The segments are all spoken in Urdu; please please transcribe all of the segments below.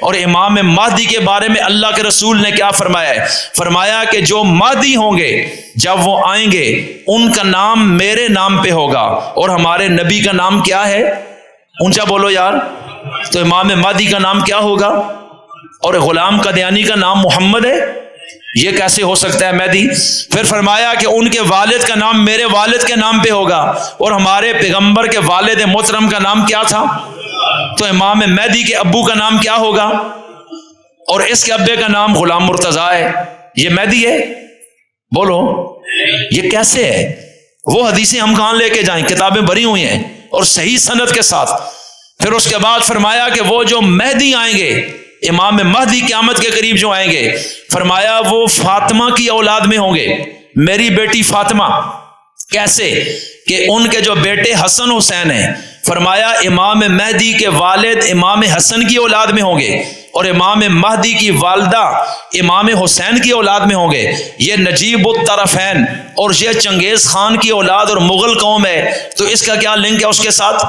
اور امام مہدی کے بارے میں اللہ کے رسول نے کیا فرمایا ہے؟ فرمایا کہ جو مہدی ہوں گے جب وہ آئیں گے ان کا نام میرے نام پہ ہوگا، اور ہمارے نبی کا نام کیا ہے؟ اونچا بولو یار۔ تو امام مہدی کا نام کیا ہوگا؟ اور غلام قادیانی کا نام محمد ہے؟ یہ کیسے ہو سکتا ہے مہدی؟ پھر فرمایا کہ ان کے والد کا نام میرے والد کے نام پہ ہوگا، اور ہمارے پیغمبر کے والد محترم کا نام کیا تھا؟ تو امام مہدی کے ابو کا نام کیا ہوگا؟ اور اس کے ابے کا نام غلام مرتضیٰ ہے۔ یہ مہدی ہے؟ بولو یہ کیسے ہے؟ وہ حدیثیں ہم کہاں لے کے جائیں؟ کتابیں بھری ہوئی ہیں اور صحیح سند کے ساتھ۔ پھر اس کے بعد فرمایا کہ وہ جو مہدی آئیں گے، امام مہدی قیامت کے قریب جو آئیں گے، فرمایا وہ فاطمہ کی اولاد میں ہوں گے، میری بیٹی فاطمہ۔ کیسے؟ کہ ان کے جو بیٹے حسن حسین ہیں، فرمایا امام مہدی کے والد امام حسن کی اولاد میں ہوں گے، اور امام مہدی کی والدہ امام حسین کی اولاد میں ہوں گے۔ یہ نجیب الطرفین اور یہ چنگیز خان کی اولاد اور مغل قوم ہے، تو اس کا کیا لنک ہے اس کے ساتھ؟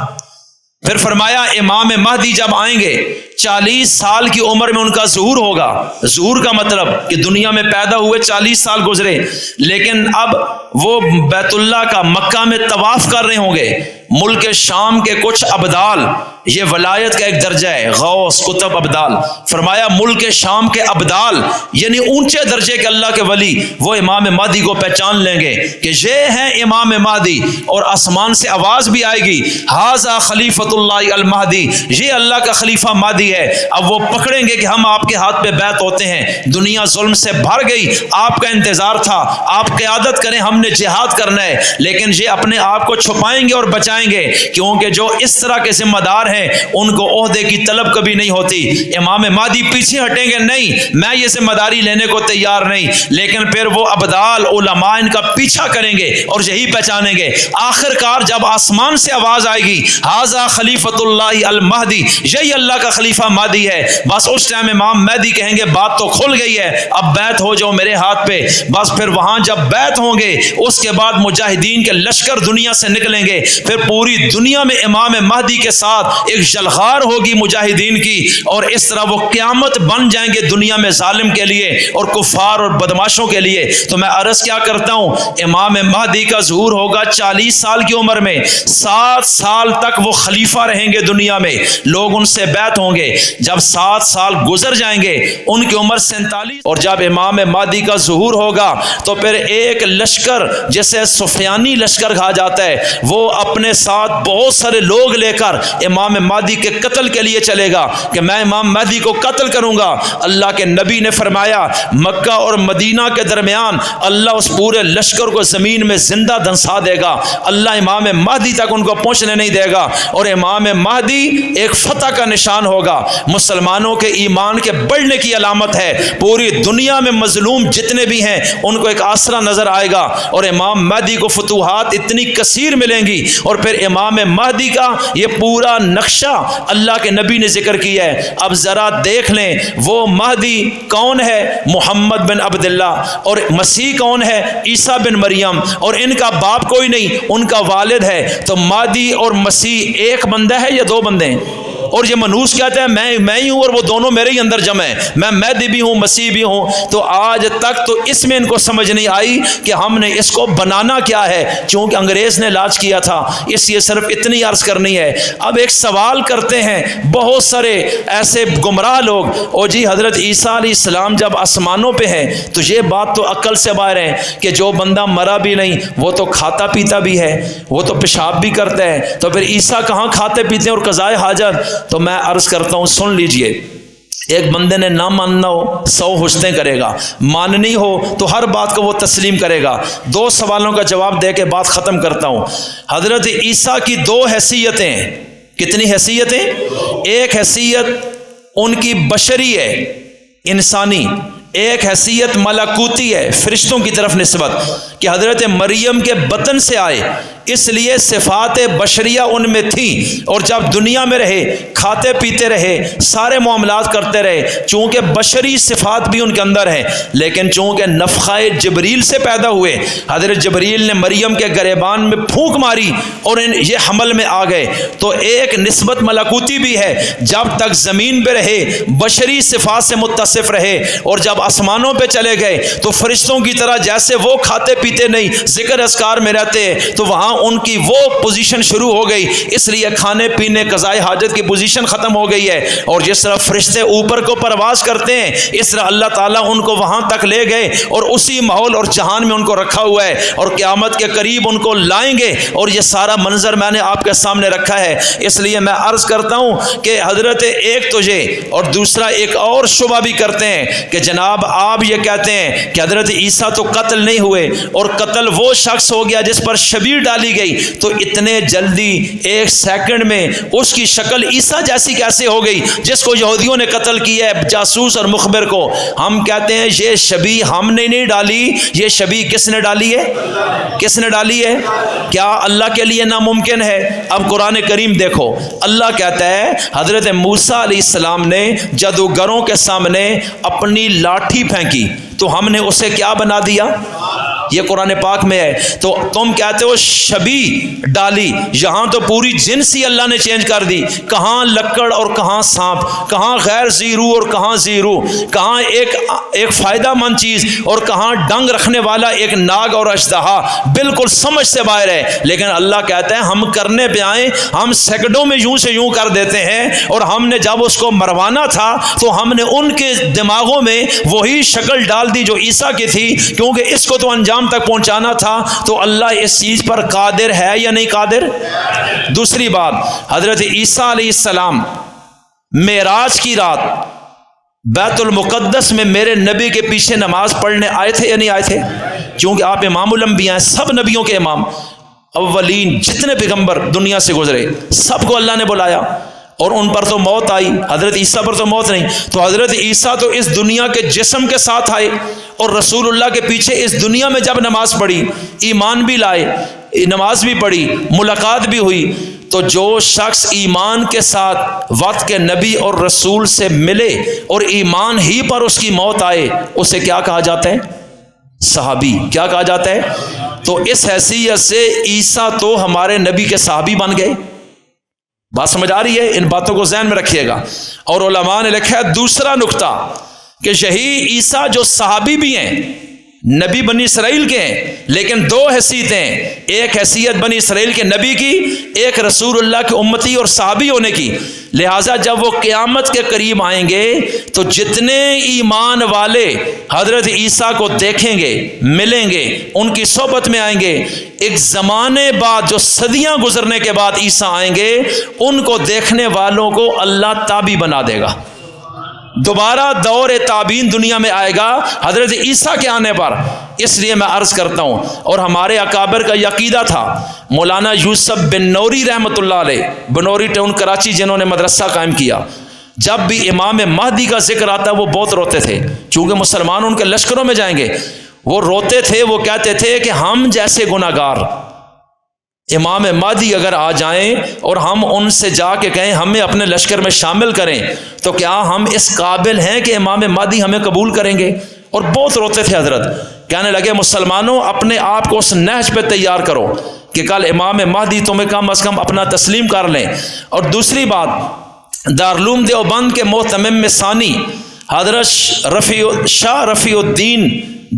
پھر فرمایا امام مہدی جب آئیں گے 40 سال کی عمر میں ان کا ظہور ہوگا۔ ظہور کا مطلب کہ دنیا میں پیدا ہوئے 40 سال گزرے، لیکن اب وہ بیت اللہ کا مکہ میں طواف کر رہے ہوں گے۔ ملک شام کے کچھ ابدال، یہ ولایت کا ایک درجہ ہے، غوث قطب ابدال، فرمایا ملک شام کے ابدال یعنی اونچے درجے کے اللہ کے ولی، وہ امام مہدی کو پہچان لیں گے کہ یہ ہیں امام مہدی، اور آسمان سے آواز بھی آئے گی، ھذا خلیفۃ اللہ المہدی، یہ اللہ کا خلیفہ مہدی ہے۔ اب وہ پکڑیں گے کہ ہم آپ کے ہاتھ پہ بیعت ہوتے ہیں، دنیا ظلم سے بھر گئی، آپ کا انتظار تھا، آپ قیادت کریں، ہم نے جہاد کرنا ہے، لیکن یہ اپنے آپ کو چھپائیں گے اور بچائیں گے، کیونکہ جو اس طرح کے ذمہ دار ہیں ان کو عہدے کی طلب کبھی نہیں ہوتی۔ امام مہدی پیچھے ہٹیں گے، نہیں میں یہ ذمہ داری لینے کو تیار نہیں، لیکن پھر وہ ابدال علماء ان کا پیچھا کریں گے اور یہی پہچانیں گے۔ آخر کار جب آسمان سے آواز آئے گی ھذا خلیفۃ اللہ المہدی، یہی اللہ کا خلیفہ مہدی ہے، بس اس ٹائم امام مہدی کہیں گے بات تو کھل گئی ہے، اب بیعت ہو جاؤ میرے ہاتھ پہ۔ بس پھر وہاں جب بیعت ہوں گے اس کے بعد مجاہدین کے لشکر دنیا سے نکلیں گے، پھر پوری دنیا میں امام مہدی کے ساتھ ایک جلغار ہوگی مجاہدین کی، اور اس طرح وہ قیامت بن جائیں گے دنیا میں ظالم کے لیے اور کفار اور بدماشوں کے لیے۔ تو میں عرض کیا کرتا ہوں، امام مہدی کا ظہور ہوگا 40 سال کی عمر میں، 7 سال تک وہ خلیفہ رہیں گے دنیا میں، لوگ ان سے بیعت ہوں گے۔ جب 7 سال گزر جائیں گے ان کی عمر 47، اور جب امام مہدی کا ظہور ہوگا تو پھر ایک لشکر جسے سفیانی لشکر کہا جاتا ہے، وہ اپنے ساتھ بہت سارے لوگ لے کر امام مہدی کے قتل کے لیے چلے گا کہ میں امام مہدی کو قتل کروں گا۔ اللہ کے نبی نے فرمایا مکہ اور مدینہ کے درمیان اللہ اس پورے لشکر کو زمین میں زندہ دنسا دے گا، اللہ امام مہدی تک ان کو پہنچنے نہیں دے گا، اور امام مہدی ایک فتح کا نشان ہوگا، مسلمانوں کے ایمان کے بڑھنے کی علامت ہے۔ پوری دنیا میں مظلوم جتنے بھی ہیں ان کو ایک آسرا نظر آئے گا، اور امام مہدی کو فتوحات اتنی کثیر ملیں گی۔ اور پھر امام مہدی کا یہ پورا نقشہ اللہ کے نبی نے ذکر کیا ہے۔ اب ذرا دیکھ لیں وہ مہدی کون ہے؟ محمد بن عبداللہ، اور مسیح کون ہے؟ عیسیٰ بن مریم، اور ان کا باپ کوئی نہیں، ان کا والد ہے۔ تو مہدی اور مسیح ایک بندہ ہے یا دو بندے ہیں؟ اور یہ منوس کہتا ہے میں ہی ہوں اور وہ دونوں میرے ہی اندر جمع ہیں، میں مہدی بھی ہوں مسیح بھی ہوں۔ تو آج تک تو اس میں ان کو سمجھ نہیں آئی کہ ہم نے اس کو بنانا کیا ہے، چونکہ انگریز نے لاج کیا تھا، اس لیے صرف اتنی عرض کرنی ہے۔ اب ایک سوال کرتے ہیں بہت سارے ایسے گمراہ لوگ، او جی حضرت عیسیٰ علیہ السلام جب آسمانوں پہ ہیں تو یہ بات تو عقل سے باہر ہے کہ جو بندہ مرا بھی نہیں وہ تو کھاتا پیتا بھی ہے، وہ تو پیشاب بھی کرتا ہے، تو پھر عیسیٰ کہاں کھاتے پیتے ہیں اور قضائے حاجت؟ تو میں عرض کرتا ہوں سن لیجئے، ایک بندے نے نہ ماننا ہو 100 حجتیں کرے گا، ماننی ہو تو ہر بات کو وہ تسلیم کرے گا۔ 2 سوالوں کا جواب دے کے بات ختم کرتا ہوں۔ حضرت عیسیٰ کی 2 حیثیتیں ہیں، کتنی حیثیتیں؟ ایک حیثیت ان کی بشری ہے، انسانی، ایک حیثیت ملکوتی ہے، فرشتوں کی طرف نسبت، کہ حضرت مریم کے بطن سے آئے، اس لیے صفات بشریہ ان میں تھیں، اور جب دنیا میں رہے کھاتے پیتے رہے، سارے معاملات کرتے رہے، چونکہ بشری صفات بھی ان کے اندر ہیں، لیکن چونکہ نفخہ جبریل سے پیدا ہوئے، حضرت جبریل نے مریم کے گریبان میں پھونک ماری اور یہ حمل میں آ گئے، تو ایک نسبت ملکوتی بھی ہے۔ جب تک زمین پہ رہے بشری صفات سے متصف رہے، اور جب آسمانوں پہ چلے گئے تو فرشتوں کی طرح جیسے وہ کھاتے پیتے نہیں ذکر اذکار میں رہتے ہیں، تو وہاں ان کی وہ پوزیشن شروع ہو گئی، اس لیے کھانے پینے قضائے حاجت کی پوزیشن ختم ہو گئی ہے۔ اور جس طرح فرشتے اوپر کو پرواز کرتے ہیں، اس طرح اللہ تعالیٰ ان کو وہاں تک لے گئے اور اسی ماحول اور جہان میں ان کو رکھا ہوا ہے، اور قیامت کے قریب ان کو لائیں گے، اور یہ سارا منظر میں نے آپ کے سامنے رکھا ہے۔ اس لیے میں عرض کرتا ہوں کہ حضرت ایک تو یہ، اور دوسرا ایک اور شبہ بھی کرتے ہیں کہ جناب آپ یہ کہتے ہیں کہ حضرت عیسیٰ تو قتل نہیں ہوئے، اور قتل وہ شخص ہو گیا جس پر شبیہ ڈالی گئی، تو اتنے جلدی ایک سیکنڈ میں اس کی شکل عیسیٰ جیسی کیسے ہو گئی جس کو یہودیوں نے قتل کیا ہے، جاسوس اور مخبر کو؟ ہم کہتے ہیں یہ شبیہ ہم نے نہیں ڈالی، یہ شبیہ کس نے ڈالی ہے؟ کس نے ڈالی ہے؟ کیا اللہ کے لیے ناممکن ہے؟ اب قرآن کریم دیکھو، اللہ کہتا ہے حضرت موسیٰ علیہ السلام نے جادوگروں کے سامنے اپنی لاٹھی پھینکی تو ہم نے اسے کیا بنا دیا؟ یہ قرآن پاک میں ہے۔ تو تم کہتے ہو شبیہ ڈالی، یہاں تو پوری جنس ہی اللہ نے چینج کر دی، کہاں لکڑ اور کہاں سانپ، کہاں غیر ذی روح اور کہاں ذی روح، کہاں ایک فائدہ مند چیز اور کہاں ڈنگ رکھنے والا ایک ناگ اور اژدہا، بالکل سمجھ سے باہر ہے۔ لیکن اللہ کہتا ہے ہم کرنے پہ آئیں، ہم سیکنڈوں میں یوں سے یوں کر دیتے ہیں، اور ہم نے جب اس کو مروانا تھا تو ہم نے ان کے دماغوں میں وہی شکل ڈال دی جو عیسیٰ کی تھی، کیونکہ اس کو تو انجام تک پہنچانا تھا۔ تو اللہ اس چیز پر قادر ہے یا نہیں قادر؟ دوسری بات، حضرت عیسیٰ علیہ السلام معراج کی رات بیت المقدس میں میرے نبی کے پیچھے نماز پڑھنے آئے تھے یا نہیں آئے تھے؟ کیونکہ آپ امام الانبیاء ہیں، سب نبیوں کے امام، اولین جتنے پیغمبر دنیا سے گزرے سب کو اللہ نے بلایا، اور ان پر تو موت آئی، حضرت عیسیٰ پر تو موت نہیں۔ تو حضرت عیسیٰ تو اس دنیا کے جسم کے ساتھ آئے، اور رسول اللہ کے پیچھے اس دنیا میں جب نماز پڑھی، ایمان بھی لائے، نماز بھی پڑھی، ملاقات بھی ہوئی، تو جو شخص ایمان کے ساتھ وقت کے نبی اور رسول سے ملے اور ایمان ہی پر اس کی موت آئے، اسے کیا کہا جاتا ہے؟ صحابی۔ کیا کہا جاتا ہے؟ تو اس حیثیت سے عیسیٰ تو ہمارے نبی کے صحابی بن گئے۔ بات سمجھ آ رہی ہے؟ ان باتوں کو ذہن میں رکھیے گا۔ اور علماء نے لکھا ہے دوسرا نقطہ کہ یہی عیسیٰ جو صحابی بھی ہیں، نبی بنی اسرائیل کے ہیں، لیکن دو حیثیتیں، ایک حیثیت بنی اسرائیل کے نبی کی، ایک رسول اللہ کی امتی اور صحابی ہونے کی۔ لہٰذا جب وہ قیامت کے قریب آئیں گے تو جتنے ایمان والے حضرت عیسیٰ کو دیکھیں گے، ملیں گے، ان کی صحبت میں آئیں گے، ایک زمانے بعد جو صدیاں گزرنے کے بعد عیسیٰ آئیں گے، ان کو دیکھنے والوں کو اللہ تابعی بنا دے گا۔ دوبارہ دور تابعین دنیا میں آئے گا حضرت عیسیٰ کے آنے پر۔ اس لیے میں عرض کرتا ہوں، اور ہمارے اکابر کا عقیدہ تھا، مولانا یوسف بن نوری رحمۃ اللہ علیہ، بنوری ٹاؤن کراچی، جنہوں نے مدرسہ قائم کیا، جب بھی امام مہدی کا ذکر آتا وہ بہت روتے تھے، چونکہ مسلمان ان کے لشکروں میں جائیں گے، وہ روتے تھے، وہ کہتے تھے کہ ہم جیسے گناہ گار امام مہدی اگر آ جائیں اور ہم ان سے جا کے کہیں ہمیں اپنے لشکر میں شامل کریں، تو کیا ہم اس قابل ہیں کہ امام مہدی ہمیں قبول کریں گے؟ اور بہت روتے تھے حضرت، کہنے لگے مسلمانوں اپنے آپ کو اس نہج پہ تیار کرو کہ کل امام مہدی تمہیں کم از کم اپنا تسلیم کر لیں۔ اور دوسری بات، دارالعلوم دیوبند کے محتمم ثانی حضرت شاہ رفیع الدین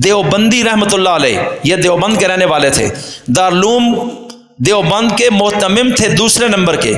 دیوبندی رحمۃ اللہ علیہ، یہ دیوبند کے رہنے والے تھے، دارالعلوم دیوبند کے محتمم تھے دوسرے نمبر کے۔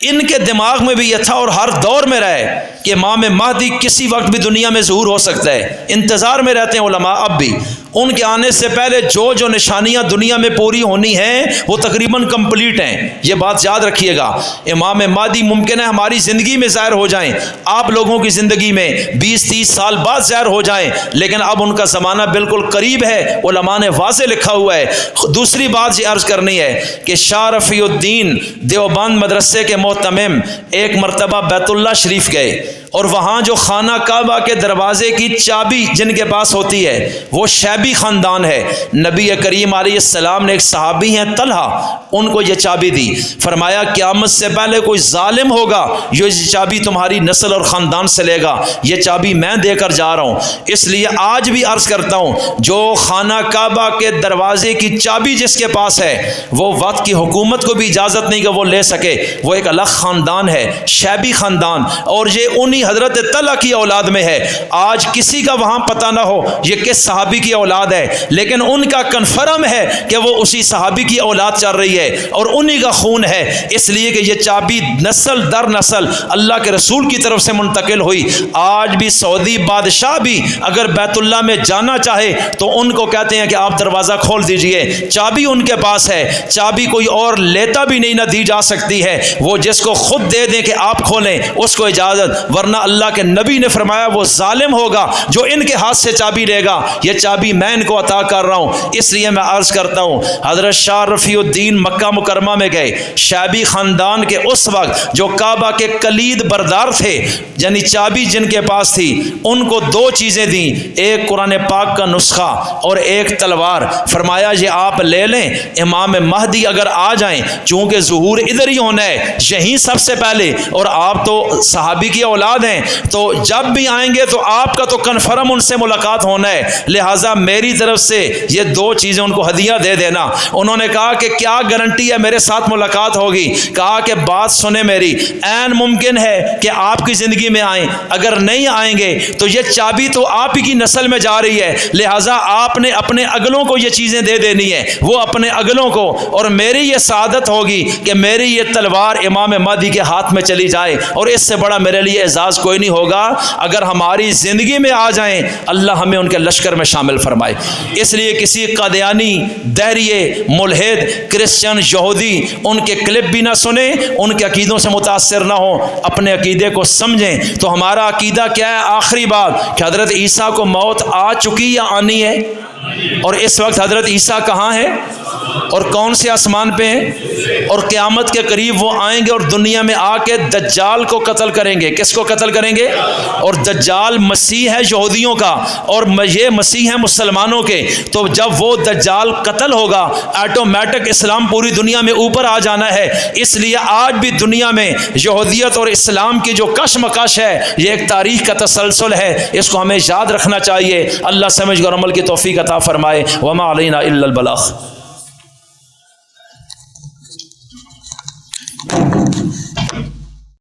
ان کے دماغ میں بھی یہ تھا اور ہر دور میں رہے کہ امام مہدی کسی وقت بھی دنیا میں ظہور ہو سکتا ہے، انتظار میں رہتے ہیں علماء اب بھی۔ ان کے آنے سے پہلے جو نشانیاں دنیا میں پوری ہونی ہیں وہ تقریباً کمپلیٹ ہیں، یہ بات یاد رکھیے گا۔ امام مہدی ممکن ہے ہماری زندگی میں ظاہر ہو جائیں، آپ لوگوں کی زندگی میں 20-30 سال بعد ظاہر ہو جائیں، لیکن اب ان کا زمانہ بالکل قریب ہے، علماء نے واضح لکھا ہوا ہے۔ دوسری بات یہ عرض کرنی ہے کہ شاہ رفیع الدین دیوبند مدرسے کے محتمم ایک مرتبہ بیت اللہ شریف گئے، اور وہاں جو خانہ کعبہ کے دروازے کی چابی جن کے پاس ہوتی ہے وہ شیبی خاندان ہے۔ نبی کریم علیہ السلام نے ایک صحابی ہیں طلحہ، ان کو یہ چابی دی، فرمایا قیامت سے پہلے کوئی ظالم ہوگا جو یہ چابی تمہاری نسل اور خاندان سے لے گا، یہ چابی میں دے کر جا رہا ہوں۔ اس لیے آج بھی عرض کرتا ہوں، جو خانہ کعبہ کے دروازے کی چابی جس کے پاس ہے وہ وقت کی حکومت کو بھی اجازت نہیں کہ وہ لے سکے، وہ ایک الگ خاندان ہے، شیبی خاندان، اور یہ انہی حضرت طلحہ کی اولاد میں ہے۔ آج کسی کا وہاں پتہ نہ ہو یہ کس صحابی کی اولاد ہے، لیکن ان کا کنفرم ہے کہ وہ اسی صحابی کی اولاد چل رہی ہے اور انہی کا خون ہے، اس لیے کہ یہ چابی نسل در نسل اللہ کے رسول کی طرف سے منتقل ہوئی۔ آج بھی سعودی بادشاہ بھی اگر بیت اللہ میں جانا چاہے تو ان کو کہتے ہیں کہ آپ دروازہ کھول دیجئے، چابی ان کے پاس ہے، چابی کوئی اور لیتا بھی نہیں، نہ دی جا سکتی ہے، وہ جس کو خود دے دیں کہ آپ کھولیں اس کو اجازت، ورنہ اللہ کے نبی نے فرمایا وہ ظالم ہوگا جو ان کے ہاتھ سے چابی لے گا، یہ چابی میں ان کو عطا کر رہا ہوں۔ اس لیے میں عرض کرتا ہوں، حضرت شاہ رفیع الدین مکہ مکرمہ میں گئے، شیبی خاندان کے اس وقت جو کعبہ کے کلید بردار تھے، یعنی چابی جن کے پاس تھی، ان کو دو چیزیں دیں، ایک قرآن پاک کا نسخہ اور ایک تلوار، فرمایا یہ آپ لے لیں، امام مہدی اگر آ جائیں، چونکہ ظہور ادھر ہی ہونا ہے یہیں سب سے پہلے، اور آپ تو صحابی کی اولاد ہیں، تو جب بھی آئیں گے تو آپ کا تو کنفرم ان سے ملاقات ہونا ہے، لہٰذا میری طرف سے یہ دو چیزیں ان کو ہدیہ دے دینا۔ انہوں نے کہا کہ کیا گارنٹی ہے میرے ساتھ ملاقات ہوگی؟ کہا کہ بات سنیں میری، عین ممکن ہے کہ آپ کی زندگی میں آئیں، اگر نہیں آئیں گے تو یہ چابی تو آپ ہی کی نسل میں جا رہی ہے، لہٰذا آپ نے اپنے اگلوں کو یہ چیزیں دے دینی ہے، وہ اپنے اگلوں کو، اور میری یہ سعادت ہوگی کہ میری یہ تلوار امام مہدی کے ہاتھ میں چلی جائے، اور اس سے بڑا میرے لیے اعزاز کوئی نہیں ہوگا اگر ہماری زندگی میں آ جائیں، اللہ ہمیں ان کے لشکر میں شامل فرمائے۔ اس لیے کسی قادیانی، دہریے، ملحد، کرسچن، یہودی ان کے کلپ بھی نہ سنیں، ان کے عقیدوں سے متاثر نہ ہوں، اپنے عقیدے کو سمجھیں۔ تو ہمارا عقیدہ کیا ہے؟ آخری بات کہ حضرت عیسیٰ کو موت آ چکی یا آنی ہے؟ اور اس وقت حضرت عیسیٰ کہاں ہے اور کون سے آسمان پہ ہیں؟ اور قیامت کے قریب وہ آئیں گے اور دنیا میں آ کے دجال کو قتل کریں گے۔ کس کو قتل کریں گے؟ اور دجال مسیح ہے یہودیوں کا اور یہ مسیح ہے مسلمانوں کے، تو جب وہ دجال قتل ہوگا آٹومیٹک اسلام پوری دنیا میں اوپر آ جانا ہے۔ اس لیے آج بھی دنیا میں یہودیت اور اسلام کی جو کشمکش ہے یہ ایک تاریخ کا تسلسل ہے، اس کو ہمیں یاد رکھنا چاہیے۔ اللہ سمجھ اور عمل کی توفیق عطا فرمائے۔ وما علینا الا البلاغ۔